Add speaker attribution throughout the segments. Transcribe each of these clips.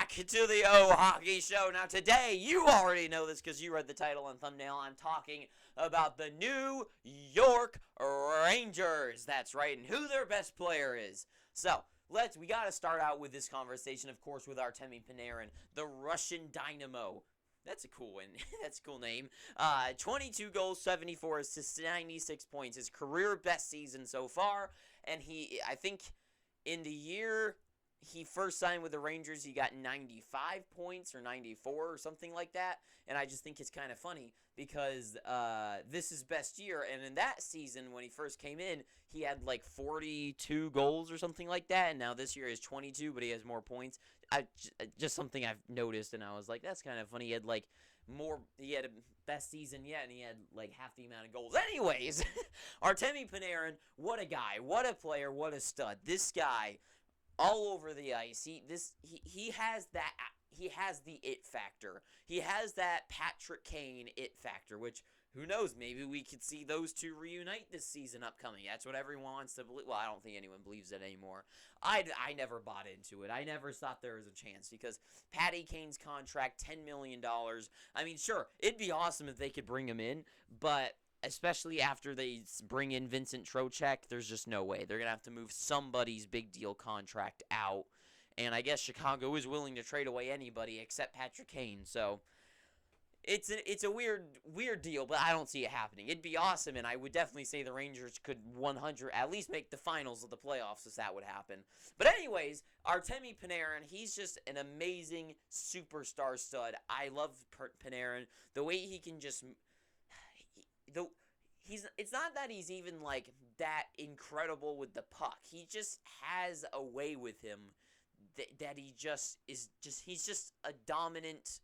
Speaker 1: back to the O Hockey Show. Now today, you already know this because you read the title and thumbnail. I'm talking about the New York Rangers. That's right, and who their best player is. So, we got to start out with this conversation, of course, with Artemi Panarin, the Russian Dynamo. That's a cool one. That's a cool name. 22 goals, 74 assists, 96 points. His career best season so far. And I think in the year he first signed with the Rangers, he got 95 points or 94 or something like that. And I just think it's kind of funny because this is best year. And in that season, when he first came in, he had like 42 goals or something like that. And now this year is 22, but he has more points. Just something I've noticed, and I was like, that's kind of funny. He had a best season yet, and he had like half the amount of goals. Anyways, Artemi Panarin, what a guy, what a player, what a stud. This guy, all over the ice. He has that. He has the it factor. He has that Patrick Kane it factor, which, who knows, maybe we could see those two reunite this season upcoming. That's what everyone wants to believe. Well, I don't think anyone believes it anymore. I never bought into it. I never thought there was a chance because Patty Kane's contract, $10 million. I mean, sure, it'd be awesome if they could bring him in, but especially after they bring in Vincent Trocheck, there's just no way. They're going to have to move somebody's big deal contract out. And I guess Chicago is willing to trade away anybody except Patrick Kane. So it's a weird deal, but I don't see it happening. It'd be awesome, and I would definitely say the Rangers could at least make the finals of the playoffs if that would happen. But anyways, Artemi Panarin, he's just an amazing superstar stud. I love Panarin. The way he can just... It's not that he's even like that incredible with the puck. He just has a way with him that he just is he's just a dominant.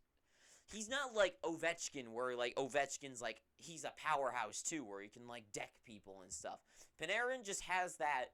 Speaker 1: He's not like Ovechkin, where like Ovechkin's like he's a powerhouse too, where he can like deck people and stuff. Panarin just has that.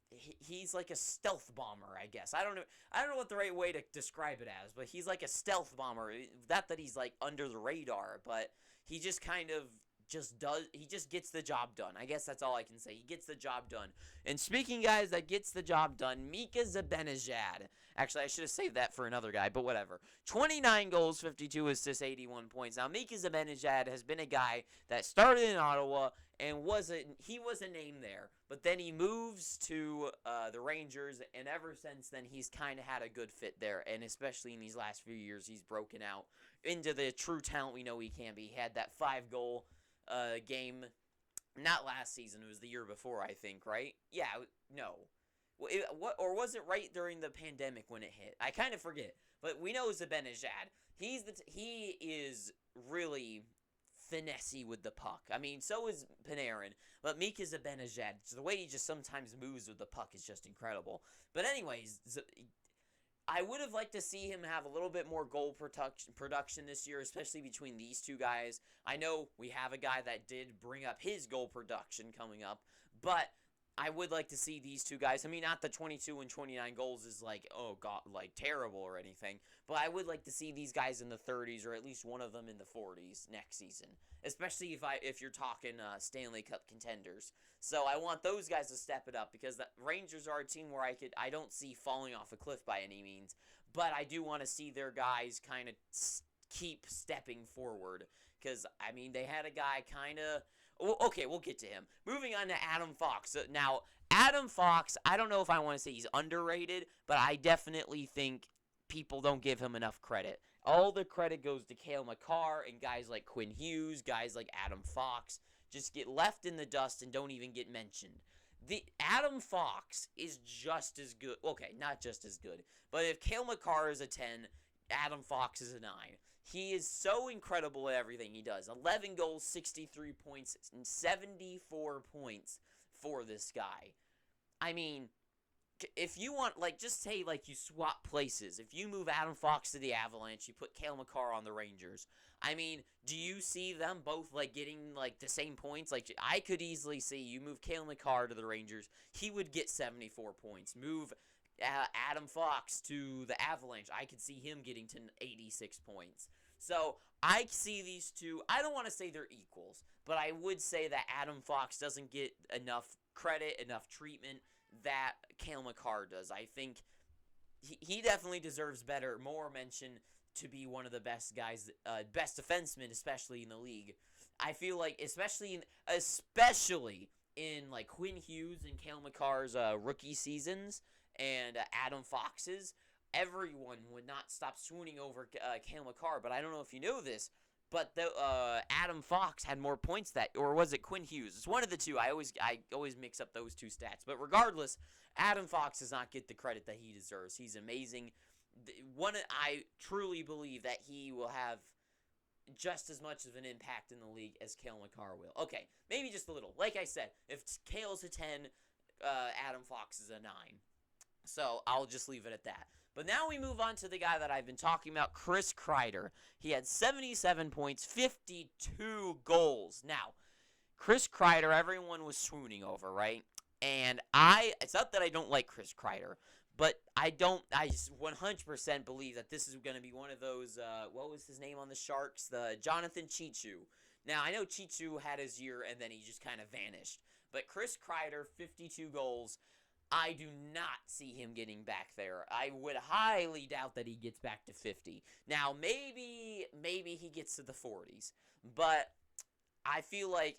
Speaker 1: He's like a stealth bomber, I guess. I don't know what the right way to describe it as, but he's like a stealth bomber. Not that he's like under the radar, but he just kind of he just gets the job done. I guess that's all I can say. He gets the job done. And speaking, guys, that gets the job done, Mika Zibanejad. Actually, I should have saved that for another guy, but whatever. 29 goals, 52 assists, 81 points. Now, Mika Zibanejad has been a guy that started in Ottawa and he was a name there. But then he moves to the Rangers, and ever since then, he's kind of had a good fit there. And especially in these last few years, he's broken out into the true talent we know he can be. He had that 5-goal game, not last season, it was the year before, I think, right? Yeah, no. Or was it right during the pandemic when it hit? I kind of forget. But we know Zibanejad. He is really finessey with the puck. I mean, so is Panarin. But Mika Zibanejad, the way he just sometimes moves with the puck is just incredible. But anyways, I would have liked to see him have a little bit more goal production this year, especially between these two guys. I know we have a guy that did bring up his goal production coming up, but I would like to see these two guys. I mean, not the 22 and 29 goals is like, oh god, like terrible or anything, but I would like to see these guys in the 30s or at least one of them in the 40s next season, especially if you're talking Stanley Cup contenders. So I want those guys to step it up because the Rangers are a team where I don't see falling off a cliff by any means, but I do want to see their guys kind of keep stepping forward because, I mean, they had a guy kind of... Well, okay, we'll get to him. Moving on to Adam Fox. Now, Adam Fox, I don't know if I want to say he's underrated, but I definitely think people don't give him enough credit. All the credit goes to Cale Makar and guys like Quinn Hughes, guys like Adam Fox, just get left in the dust and don't even get mentioned. The Adam Fox is just as good. Okay, not just as good, but if Cale Makar is a 10, Adam Fox is a 9. He is so incredible at everything he does. 11 goals, 63 points, and 74 points for this guy. I mean, if you want, like, just say, like, you swap places. If you move Adam Fox to the Avalanche, you put Cale Makar on the Rangers. I mean, do you see them both, like, getting, like, the same points? Like, I could easily see you move Cale Makar to the Rangers. He would get 74 points. Move Adam Fox to the Avalanche. I could see him getting to 86 points. So I see these two. I don't want to say they're equals, but I would say that Adam Fox doesn't get enough credit, enough treatment that Cale Makar does. I think he definitely deserves more mention to be one of the best guys, best defensemen, especially in the league. I feel like, especially in like Quinn Hughes and Cale Makar's rookie seasons and Adam Fox's, everyone would not stop swooning over Cale Makar. But I don't know if you know this, but the Adam Fox had more points or was it Quinn Hughes? It's one of the two. I always mix up those two stats. But regardless, Adam Fox does not get the credit that he deserves. He's amazing. I truly believe that he will have just as much of an impact in the league as Cale Makar will. Okay, maybe just a little. Like I said, if Cale's a 10, Adam Fox is a 9. So I'll just leave it at that. But now we move on to the guy that I've been talking about, Chris Kreider. He had 77 points, 52 goals. Now, Chris Kreider, everyone was swooning over, right? And it's not that I don't like Chris Kreider, but I just 100% believe that this is going to be one of those, what was his name on the Sharks? The Jonathan Chichu. Now, I know Chichu had his year and then he just kind of vanished. But Chris Kreider, 52 goals. I do not see him getting back there. I would highly doubt that he gets back to 50. Now, maybe he gets to the 40s. But I feel like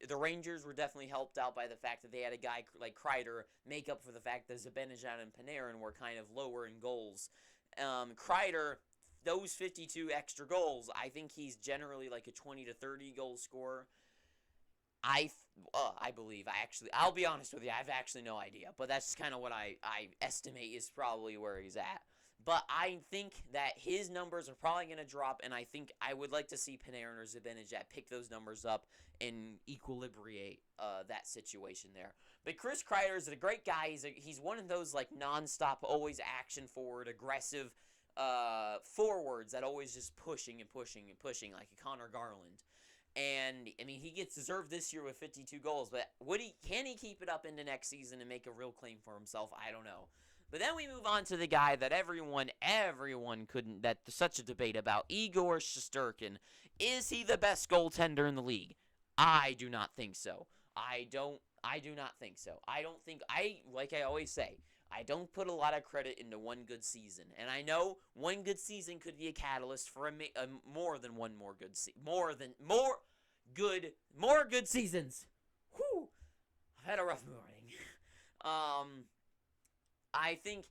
Speaker 1: the Rangers were definitely helped out by the fact that they had a guy like Kreider make up for the fact that Zibanejad and Panarin were kind of lower in goals. Kreider, those 52 extra goals, I think he's generally like a 20 to 30 goal scorer. I believe. I'll be honest with you, I have actually no idea. But that's kind of what I estimate is probably where he's at. But I think that his numbers are probably going to drop, and I think I would like to see Panarin or Zibanejad pick those numbers up and equilibrate that situation there. But Chris Kreider is a great guy. He's one of those like nonstop, always action forward, aggressive forwards that always just pushing and pushing and pushing like a Connor Garland. And, I mean, he gets deserved this year with 52 goals, but can he keep it up into next season and make a real claim for himself? I don't know. But then we move on to the guy that everyone couldn't, that there's such a debate about, Igor Shesterkin. Is he the best goaltender in the league? I do not think so. I do not think so. Like I always say, I don't put a lot of credit into one good season. And I know one good season could be a catalyst for more than one more good season. More good seasons. Whew. I've had a rough morning. I think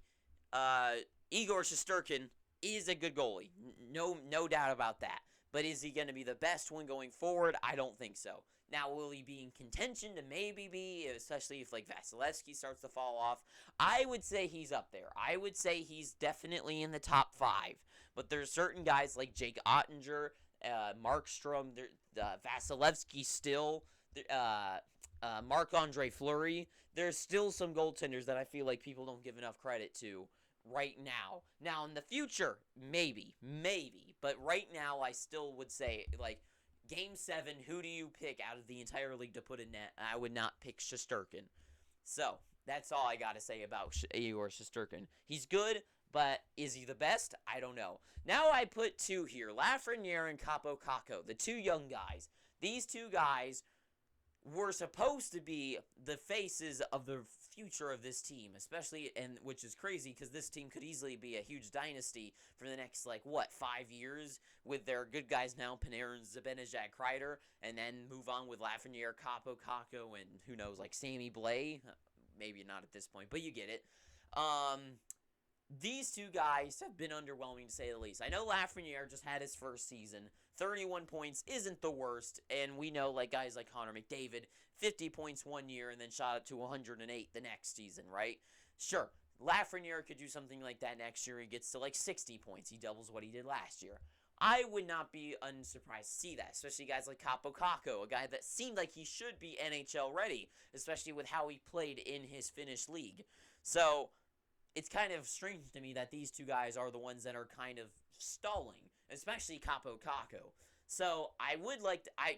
Speaker 1: Igor Shesterkin is a good goalie. No doubt about that. But is he going to be the best one going forward? I don't think so. Now, will he be in contention to maybe be, especially if, like, Vasilevsky starts to fall off? I would say he's up there. I would say he's definitely in the top 5. But there's certain guys like Jake Ottinger, Markstrom, Vasilevsky still, Marc-Andre Fleury. There's still some goaltenders that I feel like people don't give enough credit to right now. Now, in the future, maybe. But right now, I still would say, like, Game 7, who do you pick out of the entire league to put in net? I would not pick Shesterkin. So, that's all I got to say about Igor Shesterkin. He's good, but is he the best? I don't know. Now I put 2 here, Lafreniere and Capo Caco, the 2 young guys. These 2 guys were supposed to be the faces of the future of this team, especially, and which is crazy because this team could easily be a huge dynasty for the next, 5 years with their good guys now, Panarin, Zibanejad, Kreider, and then move on with Lafreniere, Capo, Caco, and who knows, Sammy Blais. Maybe not at this point, but you get it. These 2 guys have been underwhelming, to say the least. I know Lafreniere just had his first season. 31 points isn't the worst, and we know guys like Connor McDavid, 50 points one year and then shot up to 108 the next season, right? Sure, Lafreniere could do something like that next year. He gets to 60 points. He doubles what he did last year. I would not be unsurprised to see that, especially guys like Capo Caco, a guy that seemed like he should be NHL ready, especially with how he played in his Finnish league. So it's kind of strange to me that these 2 guys are the ones that are kind of stalling, especially Capo Caco. So I would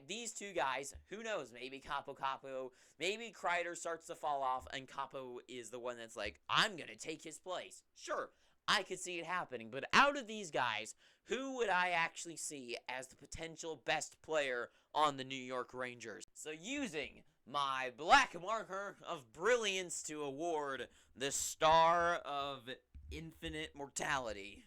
Speaker 1: these 2 guys, who knows, maybe Capo Caco, maybe Kreider starts to fall off and Capo is the one that's I'm going to take his place. Sure, I could see it happening, but out of these guys, who would I actually see as the potential best player on the New York Rangers? So using my black marker of brilliance to award the star of infinite mortality.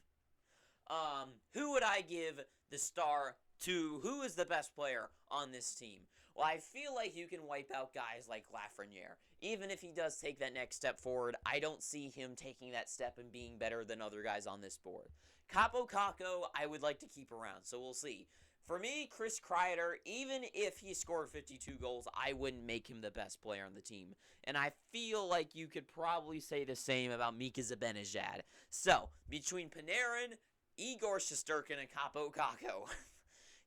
Speaker 1: Who would I give the star to? Who is the best player on this team? Well, I feel like you can wipe out guys like Lafreniere. Even if he does take that next step forward, I don't see him taking that step and being better than other guys on this board. Capo Caco, I would like to keep around, so we'll see. For me, Chris Kreider, even if he scored 52 goals, I wouldn't make him the best player on the team. And I feel like you could probably say the same about Mika Zibanejad. So, between Panarin, Igor Shesterkin, and Capo Caco,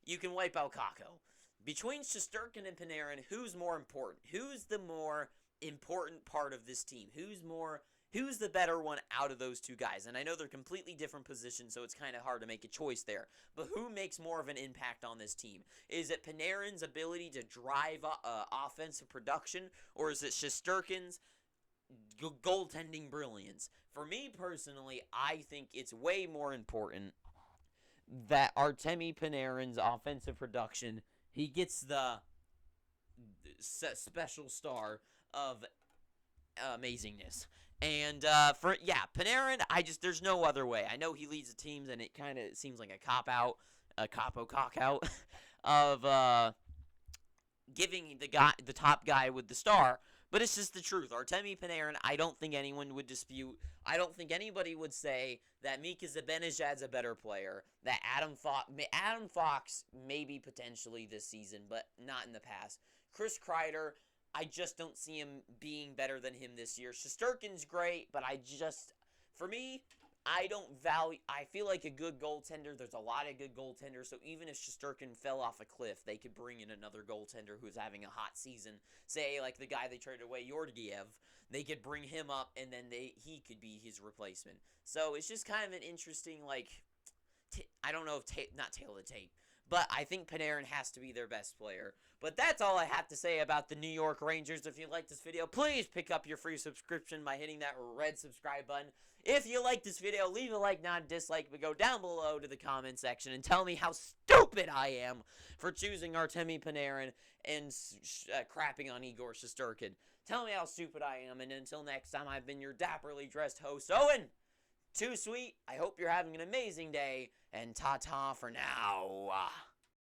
Speaker 1: you can wipe out Caco. Between Shesterkin and Panarin, who's more important? Who's the more important part of this team? Who's the better one out of those two guys? And I know they're completely different positions, so it's kind of hard to make a choice there. But who makes more of an impact on this team? Is it Panarin's ability to drive offensive production, or is it Shesterkin's goaltending brilliance? For me personally, I think it's way more important that Artemi Panarin's offensive production, he gets the special star of amazingness. And Panarin, there's no other way. I know he leads the teams, and it kind of seems like a cop out of giving the top guy with the star. But it's just the truth. Artemi Panarin, I don't think anyone would dispute. I don't think anybody would say that Mika Zibanejad's a better player. That Adam Fox maybe potentially this season, but not in the past. Chris Kreider, I just don't see him being better than him this year. Shesterkin's great, but for me, I feel like a good goaltender, there's a lot of good goaltenders, so even if Shesterkin fell off a cliff, they could bring in another goaltender who's having a hot season. Say, like the guy they traded away, Georgiev, they could bring him up, and then he could be his replacement. So it's just kind of an interesting, I don't know if, not tail of the tape, but I think Panarin has to be their best player. But that's all I have to say about the New York Rangers. If you like this video, please pick up your free subscription by hitting that red subscribe button. If you like this video, leave a like, not a dislike, but go down below to the comment section and tell me how stupid I am for choosing Artemi Panarin and crapping on Igor Shesterkin. Tell me how stupid I am, and until next time, I've been your dapperly dressed host, Owen. Too sweet. I hope you're having an amazing day, and ta-ta for now.